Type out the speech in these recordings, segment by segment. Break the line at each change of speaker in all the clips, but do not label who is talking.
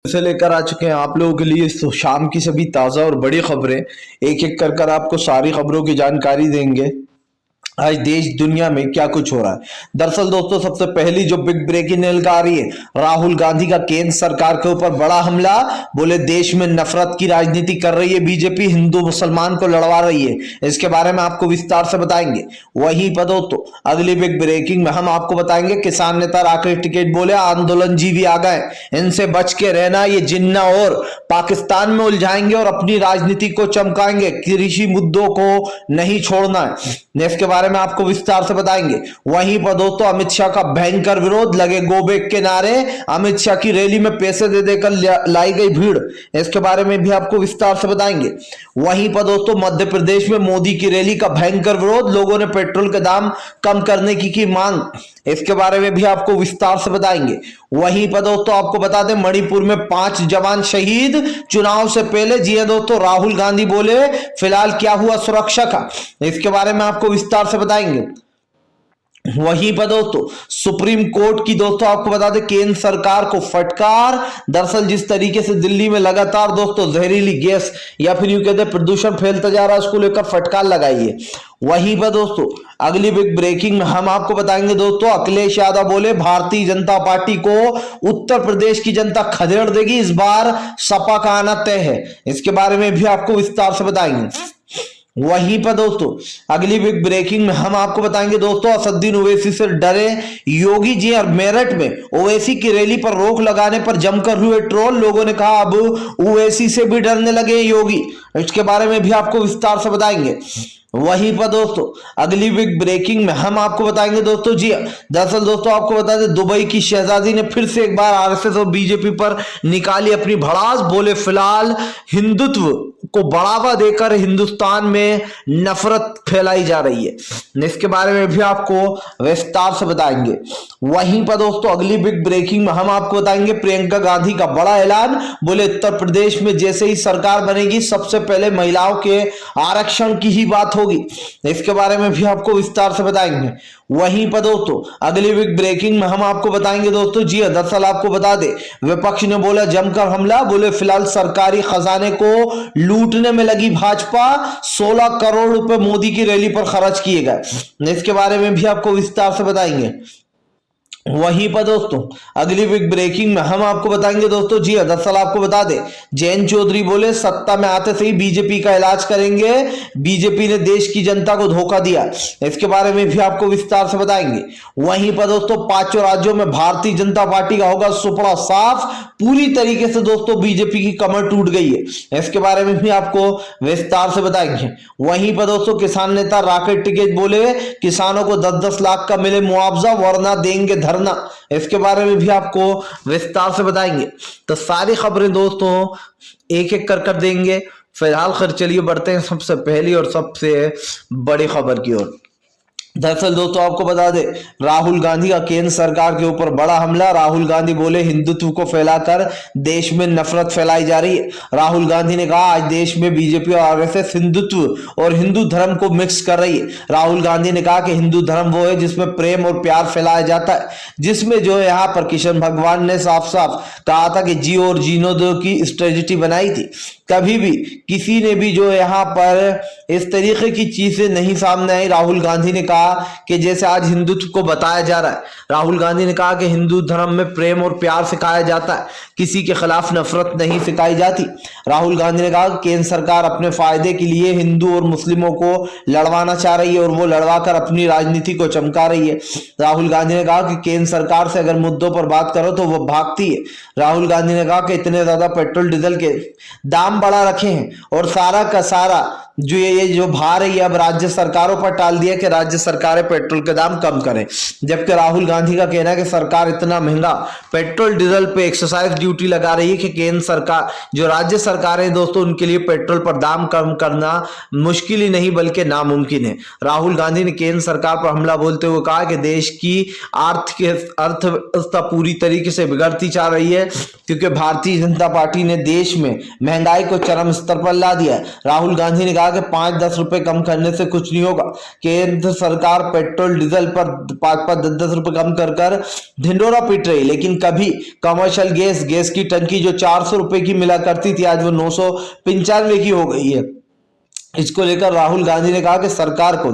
से लेकर आ चुके हैं आप लोगों के लिए तो शाम की सभी ताज़ा और बड़ी खबरें एक एक कर आपको सारी खबरों की जानकारी देंगे। आज देश दुनिया में क्या कुछ हो रहा है। दरअसल दोस्तों सबसे पहली जो बिग ब्रेकिंग न्यूज आ रही है, राहुल गांधी का केंद्र सरकार के ऊपर बड़ा हमला। बोले देश में नफरत की राजनीति कर रही है बीजेपी, हिंदू मुसलमान को लड़वा रही है। इसके बारे में आपको विस्तार से बताएंगे। वहीं पर दोस्तों अगली बिग ब्रेकिंग में हम आपको बताएंगे किसान नेता राकेश टिकैत बोले आंदोलन जीवी आ गए, इनसे बच के रहना, ये जिन्ना और पाकिस्तान में उलझाएंगे और अपनी राजनीति को चमकाएंगे, कृषि मुद्दों को नहीं छोड़ना है। इसके बारे में आपको विस्तार से बताएंगे। वहीं पर दोस्तों अमित शाह का भयंकर विरोध, लगे गो बैक के नारे, अमित शाह की रैली में पैसे दे देकर लाई गई भीड़, इसके बारे में भी आपको विस्तार से बताएंगे। वहीं पर दोस्तों मध्य प्रदेश में मोदी की रैली का भयंकर विरोध, लोगों ने पेट्रोल के दाम कम करने की मांग, इसके बारे में भी आपको विस्तार से बताएंगे। वहीं पर दोस्तों आपको बता दें मणिपुर में 5 जवान शहीद चुनाव से पहले। जी हां दोस्तों, राहुल गांधी बोले फिलहाल क्या हुआ सुरक्षा का, इसके बारे में आपको विस्तार से बताएंगे। वहीं पर दोस्तों सुप्रीम कोर्ट की दोस्तों आपको बता दें केंद्र सरकार को फटकार। दरअसल जिस तरीके से दिल्ली में लगातार दोस्तों जहरीली गैस या फिर यूं कहते हैं प्रदूषण फैलता जा रहा है, उसको लेकर फटकार लगाई है। वहीं पर दोस्तों अगली बिग ब्रेकिंग में हम आपको बताएंगे दोस्तों अखिलेश यादव बोले भारतीय जनता पार्टी को उत्तर प्रदेश की जनता खदेड़ देगी, इस बार सपा का आना तय है, इसके बारे में भी आपको विस्तार से बताएंगे। वहीं पर दोस्तों अगली बिग ब्रेकिंग में हम आपको बताएंगे दोस्तों असदुद्दीन ओवैसी से डरे योगी जी, और मेरठ में ओवैसी की रैली पर रोक लगाने पर जमकर हुए ट्रोल, लोगों ने कहा अब ओवैसी से भी डरने लगे योगी, इसके बारे में भी आपको विस्तार से बताएंगे। वहीं पर दोस्तों अगली बिग ब्रेकिंग में हम आपको बताएंगे दोस्तों जी दरअसल दोस्तों आपको बता दें दुबई की शहजादी ने फिर से एक बार आरएसएस और बीजेपी पर निकाली अपनी भड़ास। बोले फिलहाल हिंदुत्व को बढ़ावा देकर हिंदुस्तान में नफरत फैलाई जा रही है, इसके बारे में भी आपको विस्तार से बताएंगे। वहीं पर दोस्तों अगली बिग ब्रेकिंग में हम आपको बताएंगे प्रियंका गांधी का बड़ा ऐलान। बोले उत्तर प्रदेश में जैसे ही सरकार बनेगी सबसे पहले महिलाओं के आरक्षण की ही बात होगी, इसके बारे में भी आपको विस्तार से बताएंगे। वहीं पर दोस्तों अगली बिग ब्रेकिंग में हम आपको बताएंगे दोस्तों जी दरअसल आपको बता दे विपक्ष ने बोला जमकर हमला। बोले फिलहाल सरकारी खजाने को लूटने में लगी भाजपा, 16 करोड़ रुपए मोदी की रैली पर खर्च किए गए, इसके बारे में भी आपको विस्तार से बताएंगे। वहीं पर दोस्तों अगली बिग ब्रेकिंग में हम आपको बताएंगे दोस्तों जी दरअसल आपको बता दे जयंत चौधरी बोले सत्ता में आते से ही बीजेपी का इलाज करेंगे, बीजेपी ने देश की जनता को धोखा दिया, इसके बारे में भी आपको विस्तार से बताएंगे। वहीं पर दोस्तों 5 राज्यों में भारतीय जनता पार्टी का होगा सुपड़ा साफ, पूरी तरीके से दोस्तों बीजेपी की कमर टूट गई है, इसके बारे में भी आपको विस्तार से बताएंगे। वहीं पर दोस्तों किसान नेता राकेश टिकैत बोले किसानों को 10-10 लाख का मिले मुआवजा वरना देंगे धरना, इसके बारे में भी आपको विस्तार से बताएंगे। तो सारी खबरें दोस्तों एक एक कर देंगे। फिलहाल खैर चलिए बढ़ते हैं सबसे पहली और सबसे बड़ी खबर की ओर। दरअसल दोस्तों आपको बता दें राहुल गांधी का केंद्र सरकार के ऊपर बड़ा हमला। राहुल गांधी बोले हिंदुत्व को फैलाकर देश में नफरत फैलाई जा रही है। राहुल गांधी ने कहा आज देश में बीजेपी और आरएसएस हिंदुत्व और हिंदू धर्म को मिक्स कर रही है। राहुल गांधी ने कहा कि हिंदू धर्म वो है जिसमें प्रेम और प्यार फैलाया जाता है, जिसमें जो है यहाँ पर कृष्ण भगवान ने साफ साफ कहा था कि जियो और जीनो दो की स्ट्रेटजी बनाई थी। कभी भी किसी ने भी जो यहाँ पर इस तरीके की चीजें नहीं सामने आई। राहुल गांधी ने कहा कि जैसे आज हिंदुत्व को बताया जा रहा है, राहुल गांधी ने कहा कि हिंदू धर्म में प्रेम और प्यार सिखाया जाता है, किसी के खिलाफ नफरत नहीं सिखाई जाती। राहुल गांधी ने कहा कि केंद्र सरकार अपने फायदे के लिए हिंदू और मुस्लिमों को लड़वाना चाह रही है और वो लड़वाकर अपनी राजनीति को चमका रही है। राहुल गांधी ने कहा कि केंद्र सरकार से अगर मुद्दों पर बात करो तो वो भागती है। राहुल गांधी ने कहा कि इतने ज्यादा पेट्रोल डीजल के दाम बढ़ा रखे हैं और सारा का सारा जो ये जो भार है ये अब राज्य सरकारों पर टाल दिया कि राज्य सरकारें पेट्रोल के दाम कम करें, जबकि राहुल गांधी का कहना है कि सरकार इतना महंगा पेट्रोल डीजल पे एक्साइज ड्यूटी लगा रही है कि केंद्र सरकार जो राज्य सरकारें दोस्तों उनके लिए पेट्रोल पर दाम कम करना मुश्किल ही नहीं बल्कि नामुमकिन है। राहुल गांधी ने केंद्र सरकार पर हमला बोलते हुए कहा कि देश की अर्थव्यवस्था पूरी तरीके से बिगड़ती जा रही है क्योंकि भारतीय जनता पार्टी ने देश में महंगाई को चरम स्तर पर ला दिया है। राहुल गांधी ने कहा कि 5-10 रुपए कम करने से कुछ नहीं होगा, केंद्र सरकार पेट्रोल डीजल पर 5-5 10-10 रुपए कम कर कर ढिंडोरा पीट रही, लेकिन कभी कमर्शियल गैस की टंकी जो 400 रुपए की मिला करती थी आज वो 995 की हो गई है। इसको लेकर राहुल गांधी ने कहा कि सरकार को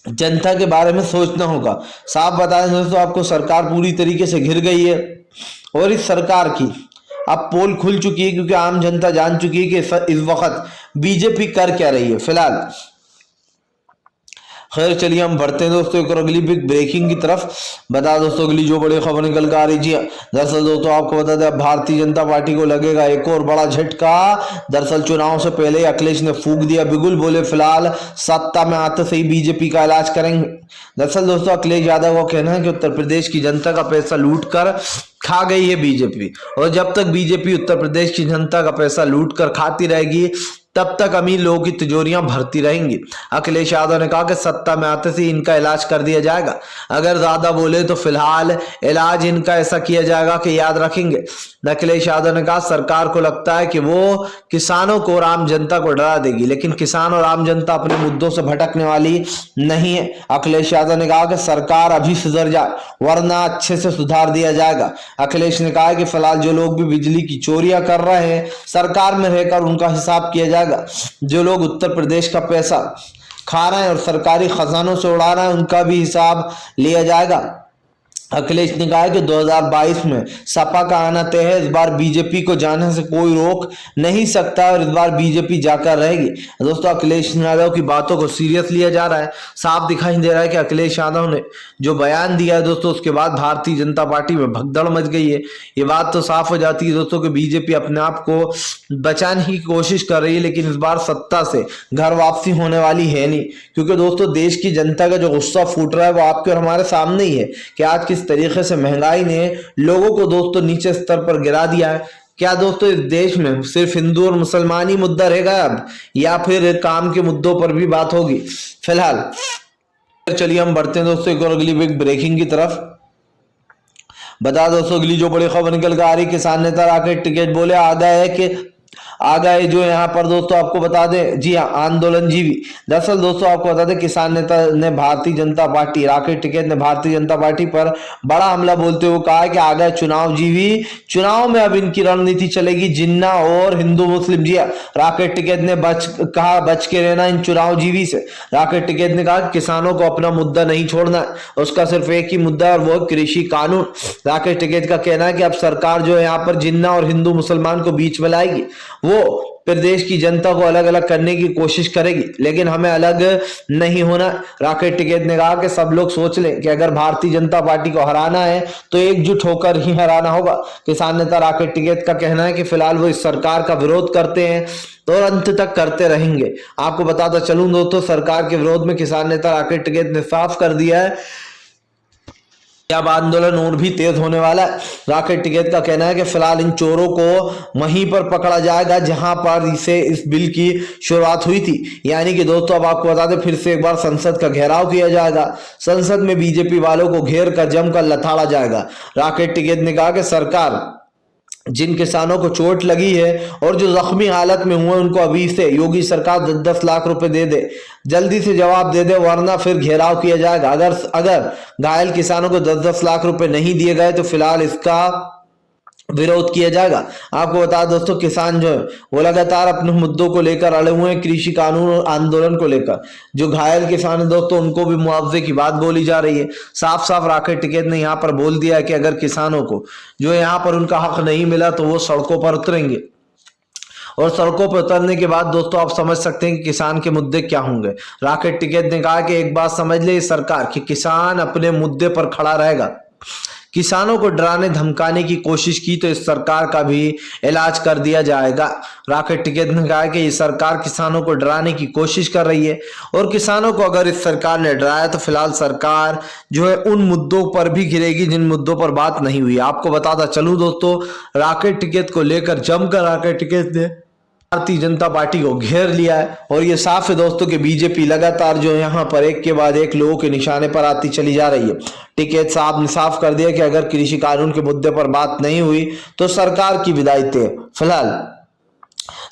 जनता के बारे में सोचना होगा। साफ बताएं दोस्तों आपको, सरकार पूरी तरीके से घिर गई है और इस सरकार की अब पोल खुल चुकी है, क्योंकि आम जनता जान चुकी है कि इस वक्त बीजेपी कर क्या रही है फिलहाल। खैर चलिए हम बढ़ते हैं दोस्तों एक और अगली बिग ब्रेकिंग की तरफ। बता दोस्तों अगली जो बड़ी खबर निकल कर आ रही जी, दरअसल दोस्तों आपको बता दें भारतीय जनता पार्टी को लगेगा एक और बड़ा झटका। दरअसल चुनाव से पहले अखिलेश ने फूंक दिया बिगुल, बोले फिलहाल सत्ता में आते से ही बीजेपी का इलाज करेंगे। दरअसल दोस्तों अखिलेश यादव का कहना है कि उत्तर प्रदेश की जनता का पैसा लूट कर खा गई है बीजेपी, और जब तक बीजेपी उत्तर प्रदेश की जनता का पैसा लूट कर खाती रहेगी तब तक अमीर लोगों की तिजोरियां भरती रहेंगी। अखिलेश यादव ने कहा कि सत्ता में आते से इनका इलाज कर दिया जाएगा, अगर ज्यादा बोले तो फिलहाल इलाज इनका ऐसा किया जाएगा कि याद रखेंगे। अखिलेश यादव ने कहा सरकार को लगता है कि वो किसानों को और आम जनता को डरा देगी, लेकिन किसान और आम जनता अपने मुद्दों से भटकने वाली नहीं है। अखिलेश यादव ने कहा कि सरकार अभी सुधर जाए वरना अच्छे से सुधार दिया जाएगा। अखिलेश ने कहा कि फिलहाल जो लोग भी बिजली की चोरियां कर रहे हैं सरकार में रहकर उनका हिसाब किया जाएगा। जो लोग उत्तर प्रदेश का पैसा खा रहे हैं और सरकारी खजानों से उड़ा रहे हैं उनका भी हिसाब लिया जाएगा। अखिलेश ने कहा कि 2022 में सपा का आना तय है, इस बार बीजेपी को जाने से कोई रोक नहीं सकता और इस बार बीजेपी जाकर रहेगी। दोस्तों अखिलेश यादव की बातों को सीरियस लिया जा रहा है। साफ दिखाई दे रहा है कि अखिलेश यादव ने जो बयान दिया है दोस्तों उसके बाद भारतीय जनता पार्टी में भगदड़ मच गई है। ये बात तो साफ हो जाती है दोस्तों कि बीजेपी अपने आप को बचाने की कोशिश कर रही है, लेकिन इस बार सत्ता से घर वापसी होने वाली है नहीं, क्योंकि दोस्तों देश की जनता का जो गुस्सा फूट रहा है वो आपके और हमारे सामने ही है कि आज किस तरीके से महंगाई ने लोगों को दोस्तों नीचे स्तर पर गिरा दिया है। क्या दोस्तों इस देश में सिर्फ हिंदू और मुसलमान ही मुद्दा रहेगा अब, या फिर काम के मुद्दों पर भी बात होगी? फिलहाल चलिए हम बढ़ते हैं दोस्तों एक और अगली बिग ब्रेकिंग की तरफ। बता दोस्तों अगली जो बड़ी खबर निकल कर आ रही, किसान नेता राकेश टिकैत बोले आ गए जो यहाँ पर दोस्तों आपको बता दें, जी हाँ आंदोलन जीवी। दरअसल दोस्तों आपको बता दें किसान नेता ने भारतीय जनता पार्टी राकेश टिकैत ने भारतीय जनता पार्टी पर बड़ा हमला बोलते हुए कहा है कि आ गए चुनाव जीवी, चुनाव में अब इनकी रणनीति चलेगी जिन्ना और हिंदू मुस्लिम। जी हाँ राकेश टिकैत ने बच के रहना इन चुनाव जीवी से। राकेश टिकैत ने कहा कि किसानों को अपना मुद्दा नहीं छोड़ना है, उसका सिर्फ एक ही मुद्दा है और वो कृषि कानून। राकेश टिकैत का कहना है कि अब सरकार जो है यहाँ पर जिन्ना और हिंदू मुसलमान को बीच में लाएगी, वो प्रदेश की जनता को अलग अलग करने की कोशिश करेगी, लेकिन हमें अलग नहीं होना। राकेश टिकैत ने कहा कि सब लोग सोच लें कि अगर भारतीय जनता पार्टी को हराना है तो एकजुट होकर ही हराना होगा। किसान नेता राकेश टिकैत का कहना है कि फिलहाल वो इस सरकार का विरोध करते हैं और अंत तक करते रहेंगे। आपको बताता चलूं दोस्तों सरकार के विरोध में किसान नेता राकेश टिकैत ने साफ कर दिया है अब आंदोलन और भी तेज होने वाला है। राकेश टिकैत का कहना है कि फिलहाल इन चोरों को वहीं पर पकड़ा जाएगा जहां पर इसे इस बिल की शुरुआत हुई थी, यानी कि दोस्तों अब आपको बता दें फिर से एक बार संसद का घेराव किया जाएगा, संसद में बीजेपी वालों को घेर कर जमकर लथाड़ा जाएगा। राकेश टिकैत ने कहा कि सरकार जिन किसानों को चोट लगी है और जो जख्मी हालत में हुए उनको अभी से योगी सरकार 10-10 लाख रुपए दे दे, जल्दी से जवाब दे दे वरना फिर घेराव किया जाएगा। अगर घायल किसानों को 10-10 लाख रुपए नहीं दिए गए तो फिलहाल इसका विरोध किया जाएगा। आपको बता दोस्तों किसान जो है वो लगातार अपने मुद्दों को लेकर अड़े हुए हैं, कृषि कानून आंदोलन को लेकर। जो घायल किसान है दोस्तों उनको भी मुआवजे की बात बोली जा रही है। साफ साफ राकेश टिकैत ने यहाँ पर बोल दिया है कि अगर किसानों को जो यहाँ पर उनका हक नहीं मिला तो वो सड़कों पर उतरेंगे, और सड़कों पर उतरने के बाद दोस्तों आप समझ सकते हैं कि किसान के मुद्दे क्या होंगे। राकेश टिकैत ने कहा कि एक बात समझ ले सरकार कि किसान अपने मुद्दे पर खड़ा रहेगा, किसानों को डराने धमकाने की कोशिश की तो इस सरकार का भी इलाज कर दिया जाएगा। राकेश टिकैत ने कहा कि ये सरकार किसानों को डराने की कोशिश कर रही है और किसानों को अगर इस सरकार ने डराया तो फिलहाल सरकार जो है उन मुद्दों पर भी गिरेगी जिन मुद्दों पर बात नहीं हुई। आपको बताता चलूं दोस्तों राकेश टिकैत को लेकर जमकर राकेश टिकैत ने भारतीय जनता पार्टी को घेर लिया है और ये साफ है दोस्तों कि बीजेपी लगातार जो यहाँ पर एक के बाद एक लोगों के निशाने पर आती चली जा रही है। टिकैत साहब ने साफ कर दिया कि अगर कृषि कानून के मुद्दे पर बात नहीं हुई तो सरकार की विदाई तय। फिलहाल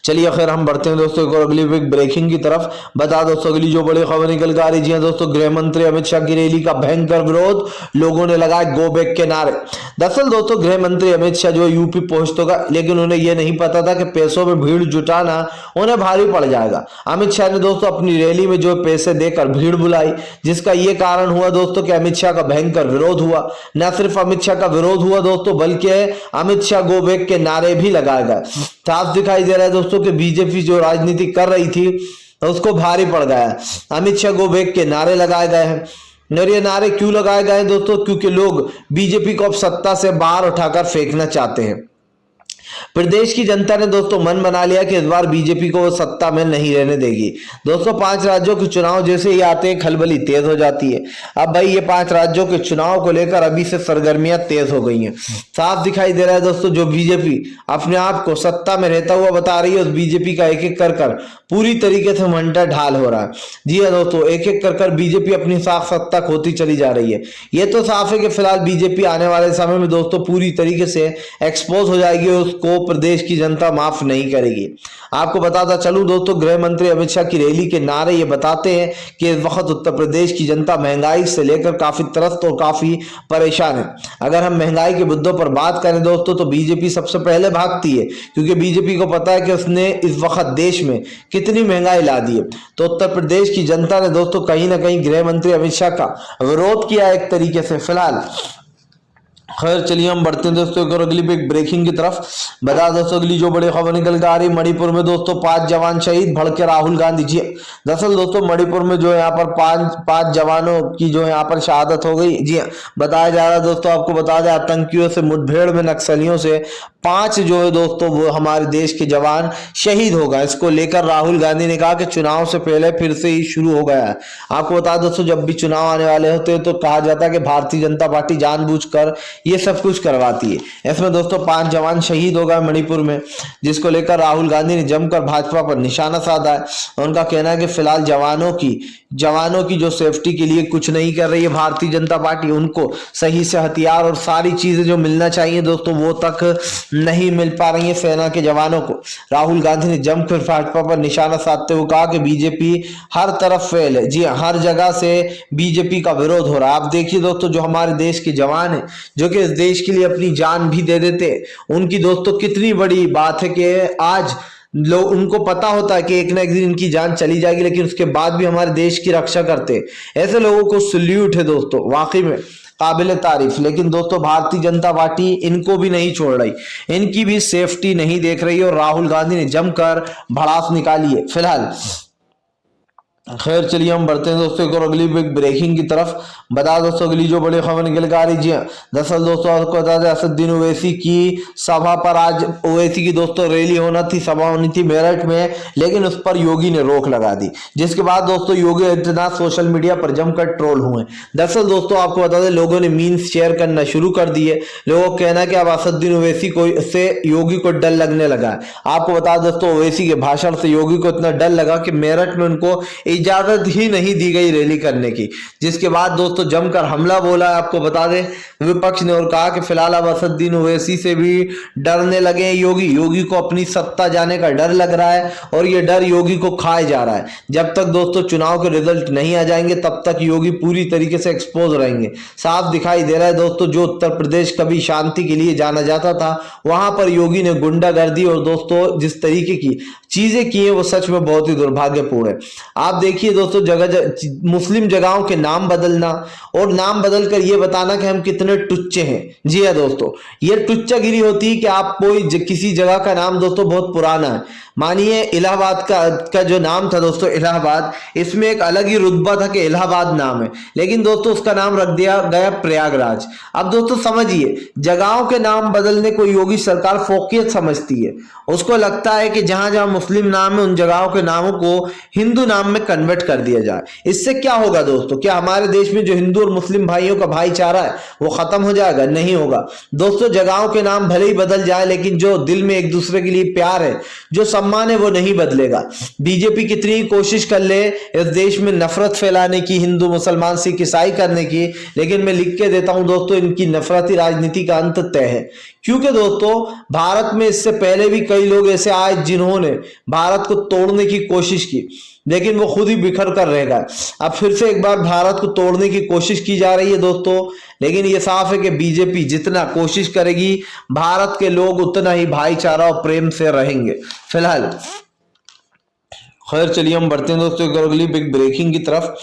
चलिए खैर हम बढ़ते हैं दोस्तों एक और अगली बिग ब्रेकिंग की तरफ। बता दोस्तों अगली जो बड़ी खबर निकल कर आ रही है दोस्तों, गृह मंत्री अमित शाह की रैली का भयंकर विरोध, लोगों ने लगाए गो बैक के नारे। दरअसल दोस्तों गृह मंत्री अमित शाह जो यूपी पहुंच तो गए, लेकिन उन्हें यह नहीं पता था कि पैसों में भीड़ जुटाना उन्हें भारी पड़ जाएगा। अमित शाह ने दोस्तों अपनी रैली में जो पैसे देकर भीड़ बुलाई, जिसका यह कारण हुआ दोस्तों कि अमित शाह का भयंकर विरोध हुआ। न सिर्फ अमित शाह का विरोध हुआ दोस्तों, बल्कि अमित शाह गो बैक के नारे भी लगाए गए। साफ दिखाई दे रहा है दोस्तों कि बीजेपी जो राजनीति कर रही थी उसको भारी पड़ गया है। अमित शाह गो बैक के नारे लगाए गए हैं। और ये नारे क्यों लगाए गए हैं दोस्तों? क्योंकि लोग बीजेपी को अब सत्ता से बाहर उठाकर फेंकना चाहते हैं। प्रदेश की जनता ने दोस्तों मन बना लिया कि इस बार बीजेपी को वो सत्ता में नहीं रहने देगी। दोस्तों 5 राज्यों के चुनाव जैसे ही आते हैं खलबली तेज हो जाती है। अब भाई ये 5 राज्यों के चुनाव को लेकर अभी से सरगर्मियां तेज हो गई हैं। साफ दिखाई दे रहा है दोस्तों जो बीजेपी अपने आप को सत्ता में रहता हुआ बता रही है, उस बीजेपी का एक एक कर पूरी तरीके से मंटा ढाल हो रहा है। जी हाँ दोस्तों, एक एक कर बीजेपी अपनी साफ सत्ता खोती चली जा रही है। ये तो साफ है कि फिलहाल बीजेपी आने वाले समय में दोस्तों पूरी तरीके से एक्सपोज हो जाएगी और उसको प्रदेश की जनता माफ नहीं करेगी। आपको बताता चलूं दोस्तों, गृह मंत्री अमित शाह की रैली के नारे ये बताते हैं कि इस वक्त उत्तर प्रदेश की जनता महंगाई से लेकर काफी त्रस्त और काफी परेशान है। अगर हम महंगाई के मुद्दों पर बात करें दोस्तों तो बीजेपी सबसे पहले भागती है, क्योंकि बीजेपी को पता है कि उसने इस वक्त देश में कितनी महंगाई ला दी है। तो उत्तर प्रदेश की जनता ने दोस्तों कहीं ना कहीं गृह मंत्री अमित शाह का विरोध किया एक तरीके से। फिलहाल खैर चलिए हम बढ़ते हैं दोस्तों एक और अगली बिग ब्रेकिंग की तरफ। बता दोस्तों अगली जो बड़ी खबर निकल कर आ रही, मणिपुर में दोस्तों 5 जवान शहीद, भड़के राहुल गांधी जी। दरअसल दोस्तों मणिपुर में जो यहाँ पर पांच जवानों की जो यहाँ पर शहादत हो गई। जी हाँ, बताया जा रहा है दोस्तों, आपको बता दें आतंकियों से मुठभेड़ में नक्सलियों से 5 जो है दोस्तों वो हमारे देश के जवान शहीद हो गए। इसको लेकर राहुल गांधी ने कहा कि चुनाव से पहले फिर से ही शुरू हो गया है। आपको बता दोस्तों जब भी चुनाव आने वाले होते हैं तो कहा जाता है कि भारतीय जनता पार्टी जानबूझकर ये सब कुछ करवाती है। इसमें दोस्तों 5 जवान शहीद हो गए मणिपुर में, जिसको लेकर राहुल गांधी ने जमकर भाजपा पर निशाना साधा है। उनका कहना है कि फिलहाल जवानों की जो सेफ्टी के लिए कुछ नहीं कर रही है भारतीय जनता पार्टी। उनको सही से हथियार और सारी चीजें जो मिलना चाहिए दोस्तों वो तक नहीं मिल पा रही है सेना के जवानों को। राहुल गांधी ने जमकर भाजपा पर निशाना साधते हुए कहा कि बीजेपी हर तरफ फेल है। जी हर जगह से बीजेपी का विरोध हो रहा है। आप देखिए दोस्तों जो हमारे देश के जवान हैं जो कि इस देश के लिए अपनी जान भी दे देते, उनकी दोस्तों कितनी बड़ी बात है कि आज लोग उनको पता होता है कि एक ना एक दिन इनकी जान चली जाएगी, लेकिन उसके बाद भी हमारे देश की रक्षा करते। ऐसे लोगों को सल्यूट है दोस्तों, वाकई में काबिल तारीफ। लेकिन दोस्तों भारतीय जनता पार्टी इनको भी नहीं छोड़ रही, इनकी भी सेफ्टी नहीं देख रही और राहुल गांधी ने जमकर भड़ास निकाली है। फिलहाल खैर चलिए हम बढ़ते हैं दोस्तों एक और अगली बिग ब्रेकिंग की तरफ। बता दोस्तों अगली जो बड़ी खबर निकल कर आ रही है, दरअसल दोस्तों आपको बता दें असदुद्दीन ओवैसी की सभा पर आज ओवैसी की दोस्तों रैली होना थी, सभा होनी थी मेरठ में, लेकिन उस पर योगी ने रोक लगा दी, जिसके बाद दोस्तों योगी आदित्यनाथ सोशल मीडिया पर जमकर ट्रोल हुए। दरअसल दोस्तों आपको बता दें लोगों ने मीम्स शेयर करना शुरू कर दिए। लोगों का कहना है कि अब असदुद्दीन ओवैसी को से योगी को डर लगने लगा है। आपको बता दोस्तों ओवैसी के भाषण से योगी को इतना डर लगा कि मेरठ में उनको इजाजत ही नहीं दी गई रैली करने की, जिसके बाद दोस्तों जमकर हमला बोला। आपको बता दें विपक्ष ने और कहा कि फिलहाल अब असदुद्दीन ओवैसी से भी डरने लगे योगी को अपनी सत्ता जाने का डर लग रहा है और ये डर योगी को खाए जा रहा है। जब तक दोस्तों चुनाव के रिजल्ट नहीं आ जाएंगे तब तक योगी पूरी तरीके से एक्सपोज रहेंगे। साफ दिखाई दे रहा है दोस्तों जो उत्तर प्रदेश कभी शांति के लिए जाना जाता था वहां पर योगी ने गुंडागर्दी और दोस्तों जिस तरीके की चीजें की है वो सच में बहुत ही दुर्भाग्यपूर्ण है। आप देखिए दोस्तों मुस्लिम जगहों के नाम बदलना और नाम बदलकर ये बताना कि हम कितने टुच्चे हैं। जी हाँ दोस्तों, ये टुच्चागिरी होती है कि आप कोई किसी जगह का नाम दोस्तों बहुत पुराना है, मानिए इलाहाबाद का जो नाम था दोस्तों इलाहाबाद, इसमें एक अलग ही रुतबा था कि इलाहाबाद नाम है, लेकिन दोस्तों उसका नाम रख दिया गया प्रयागराज। अब दोस्तों समझिए जगहों के नाम बदलने को योगी सरकार फोकियत समझती है। उसको लगता है कि जहां जहां मुस्लिम नाम है उन जगहों के नामों को हिंदू नाम में कन्वर्ट कर दिया जाए। इससे क्या होगा दोस्तों, क्या हमारे देश में जो हिंदू और मुस्लिम भाइयों का भाईचारा है वो खत्म हो जाएगा? नहीं होगा दोस्तों। जगहों के नाम भले ही बदल जाए, लेकिन जो दिल में एक दूसरे के लिए प्यार है, जो सम्मान है, वो नहीं बदलेगा। बीजेपी कितनी ही कोशिश कर ले इस देश में नफरत फैलाने की, हिंदू मुसलमान सिख ईसाई करने की, लेकिन मैं लिख के देता हूं दोस्तों, इनकी नफरती राजनीति का अंत तय है। क्योंकि दोस्तों भारत में इससे पहले भी कई लोग ऐसे आए जिन्होंने भारत को तोड़ने की कोशिश की, लेकिन वो खुद ही बिखर कर रह गए। अब फिर से एक बार भारत को तोड़ने की कोशिश की जा रही है दोस्तों, लेकिन ये साफ है कि बीजेपी जितना कोशिश करेगी, भारत के लोग उतना ही भाईचारा और प्रेम से रहेंगे। फिलहाल खैर चलिए हम बढ़ते हैं दोस्तों एक अगली बिग ब्रेकिंग की तरफ।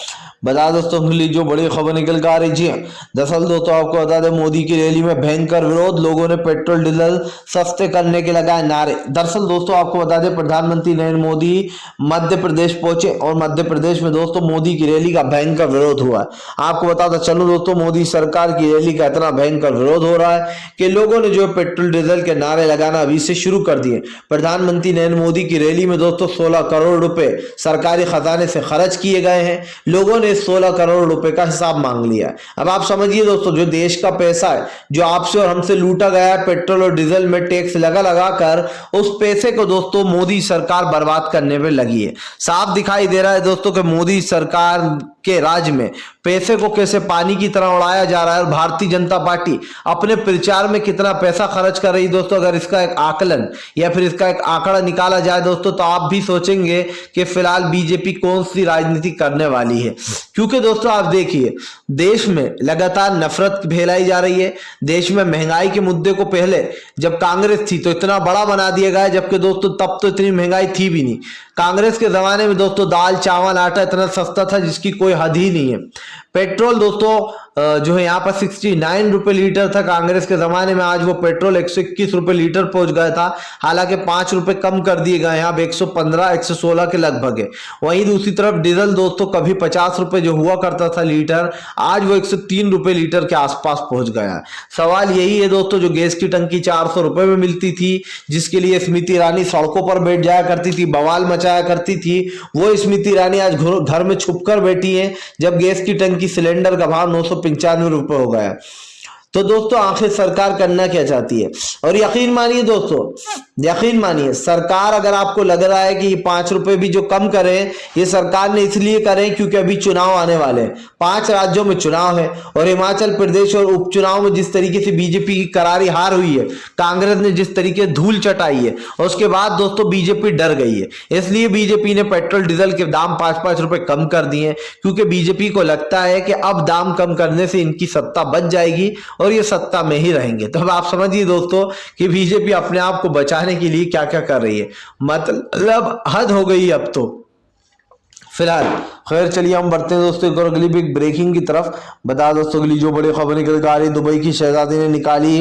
बता दोस्तों अगली जो बड़ी खबर निकल कर आ रही जी, दरअसल दोस्तों आपको बता दें, मोदी की रैली में भयंकर विरोध, लोगों ने पेट्रोल डीजल सस्ते करने के लगाए नारे। दरअसल दोस्तों आपको बता दें, प्रधानमंत्री नरेंद्र मोदी मध्य प्रदेश पहुंचे और मध्य प्रदेश में दोस्तों मोदी की रैली का भयंकर विरोध हुआ है। आपको बताता चलो दोस्तों, मोदी सरकार की रैली का इतना भयंकर विरोध हो रहा है कि लोगों ने जो पेट्रोल डीजल के नारे लगाना अभी से शुरू कर दिए। प्रधानमंत्री नरेंद्र मोदी की रैली में दोस्तों 16 करोड़ रुपए सरकारी खजाने से खर्च किए गए हैं। लोगों ने 16 करोड़ रुपए का हिसाब मांग लिया है। अब आप समझिए दोस्तों, जो देश का पैसा है, जो आपसे और हमसे लूटा गया है, पेट्रोल और डीजल में टैक्स लगा लगा कर, उस पैसे को दोस्तों मोदी सरकार बर्बाद करने में लगी है। साफ दिखाई दे रहा है दोस्तों कि मोदी सरकार के राज में पैसे को कैसे पानी की तरह उड़ाया जा रहा है और भारतीय जनता पार्टी अपने प्रचार में कितना पैसा खर्च कर रही है दोस्तों। अगर इसका एक आकलन या फिर इसका एक आंकड़ा निकाला जाए दोस्तों, तो आप भी सोचेंगे कि फिलहाल बीजेपी कौन सी राजनीति करने वाली है। क्योंकि दोस्तों आप देखिए, देश में लगातार नफरत फैलाई जा रही है। देश में महंगाई के मुद्दे को पहले जब कांग्रेस थी तो इतना बड़ा बना दिया गया, जबकि दोस्तों तब तो इतनी महंगाई थी भी नहीं। कांग्रेस के जमाने में दोस्तों दाल चावल आटा इतना सस्ता था जिसकी कोई हद ही नहीं है। पेट्रोल दोस्तों जो है यहाँ पर 69 रुपए लीटर था कांग्रेस के जमाने में, आज वो पेट्रोल 121 रुपए लीटर पहुंच गया था। हालांकि 5 रुपए कम कर दिए गए हैं, अब 115 116 के लगभग है। वहीं दूसरी तरफ डीजल दोस्तों कभी 50 रुपए जो हुआ करता था लीटर, आज वो 103 रुपए लीटर के आसपास पहुंच गया है। सवाल यही है दोस्तों, जो गैस की टंकी 400 रुपए में मिलती थी, जिसके लिए स्मृति ईरानी सड़कों पर बैठ जाया करती थी, बवाल मचाया करती थी, वो स्मृति ईरानी आज घर में छुप कर बैठी है, जब गैस की टंकी सिलेंडर का भाव 995 रुपए हो गया। तो दोस्तों आखिर सरकार करना क्या चाहती है? और यकीन मानिए दोस्तों, यकीन मानिए, सरकार अगर आपको लग रहा है कि ये 5 रुपए भी जो कम करें, ये सरकार ने इसलिए करें क्योंकि अभी चुनाव आने वाले हैं। 5 राज्यों में चुनाव है और हिमाचल प्रदेश और उपचुनाव में जिस तरीके से बीजेपी की करारी हार हुई है, कांग्रेस ने जिस तरीके धूल चटाई है, और उसके बाद दोस्तों बीजेपी डर गई है। इसलिए बीजेपी ने पेट्रोल डीजल के दाम 5-5 रुपए कम कर दिए, क्योंकि बीजेपी को लगता है कि अब दाम कम करने से इनकी सत्ता बच जाएगी और ये सत्ता में ही रहेंगे। तो अब आप समझिए दोस्तों कि बीजेपी अपने आप को बचाने के लिए क्या क्या कर रही है। मतलब हद हो गई अब तो। फिलहाल खैर चलिए हम बढ़ते हैं दोस्तों एक और अगली बिग ब्रेकिंग की तरफ। बता दोस्तों अगली जो बड़ी खबर निकल कर आ रही, दुबई की शहजादी ने निकाली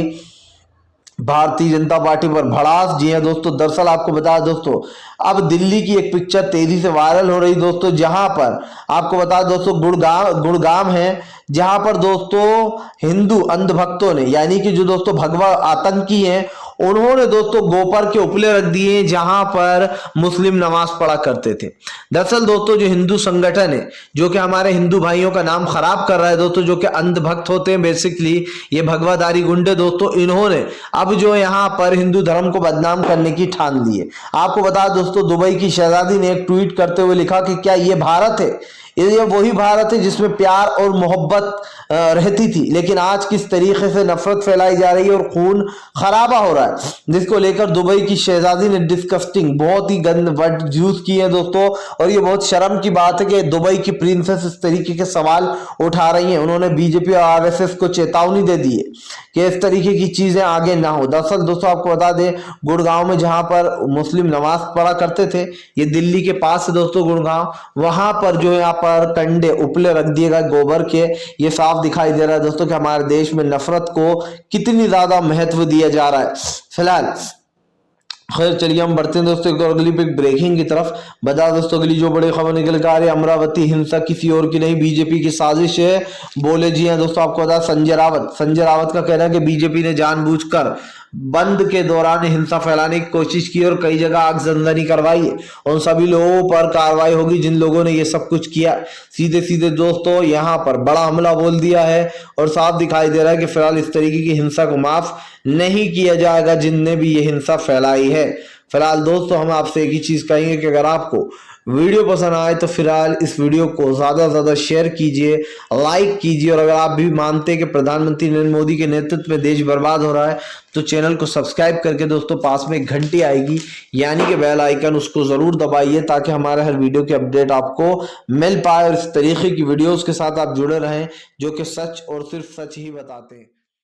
भारतीय जनता पार्टी पर भड़ास। जी हां दोस्तों, दरअसल आपको बता दोस्तों, अब दिल्ली की एक पिक्चर तेजी से वायरल हो रही दोस्तों, जहां पर आपको बता दोस्तों गुड़गांव है, जहां पर दोस्तों हिंदू अंधभक्तों ने, यानी कि जो दोस्तों भगवा आतंकी हैं, उन्होंने दोस्तों गोपर के उपले रख दिए जहां पर मुस्लिम नमाज पढ़ा करते थे। दरअसल दोस्तों जो हिंदू संगठन है, जो कि हमारे हिंदू भाइयों का नाम खराब कर रहा है दोस्तों, जो कि अंधभक्त होते हैं बेसिकली, ये भगवाधारी गुंडे दोस्तों, इन्होंने अब जो यहाँ पर हिंदू धर्म को बदनाम करने की ठान ली है। आपको बता दोस्तों, दुबई की शहजादी ने एक ट्वीट करते हुए लिखा कि क्या ये भारत है? ये वही भारत है जिसमें प्यार और मोहब्बत रहती थी, लेकिन आज किस तरीके से नफरत फैलाई जा रही है और खून खराबा हो रहा है, जिसको लेकर दुबई की शहजादी ने डिस्कस्टिंग बहुत ही गंद वर्ड यूज किए हैं दोस्तों। और ये बहुत शर्म की बात है कि दुबई की प्रिंसेस इस तरीके के सवाल उठा रही हैं। उन्होंने बीजेपी और आरएसएस को चेतावनी दे दी है कि इस तरीके की चीजें आगे ना हो। दरअसल दोस्तों आपको बता दें, गुड़गांव में जहां पर मुस्लिम नमाज पढ़ा करते थे, ये दिल्ली के पास है दोस्तों गुड़गांव, वहां पर जो यहाँ पर कंडे उपले रख दिए गए गोबर के। ये साफ दिखाई दे रहा है दोस्तों कि हमारे देश में नफरत को कितनी ज्यादा महत्व दिया जा रहा है। फिलहाल खैर चलिए हम बढ़ते हैं दोस्तों एक और अगली पिक ब्रेकिंग की तरफ। बता दोस्तों अगली जो बड़ी खबर निकल के आ रही है, अमरावती हिंसा किसी और की नहीं बीजेपी की साजिश है। बोले जी हैं दोस्तों, आपको बता संजय रावत का कहना है कि बीजेपी ने जानबूझकर बंद के दौरान हिंसा फैलाने की कोशिश की और कई जगह आगजनदनी करवाई है। उन सभी लोगों पर कार्रवाई होगी जिन लोगों ने ये सब कुछ किया। सीधे सीधे दोस्तों यहाँ पर बड़ा हमला बोल दिया है और साफ दिखाई दे रहा है कि फिलहाल इस तरीके की हिंसा को माफ नहीं किया जाएगा जिनने भी ये हिंसा फैलाई है। फिलहाल दोस्तों हम आपसे एक ही चीज कहेंगे कि अगर आपको वीडियो पसंद आए तो फिलहाल इस वीडियो को ज्यादा से ज्यादा शेयर कीजिए, लाइक कीजिए, और अगर आप भी मानते हैं कि प्रधानमंत्री नरेंद्र मोदी के नेतृत्व में देश बर्बाद हो रहा है तो चैनल को सब्सक्राइब करके दोस्तों पास में एक घंटी आएगी यानी कि बेल आइकन, उसको जरूर दबाइए ताकि हमारे हर वीडियो की अपडेट आपको मिल पाए और इस तरीके की वीडियोस के साथ आप जुड़े रहें जो कि सच और सिर्फ सच ही बताते हैं।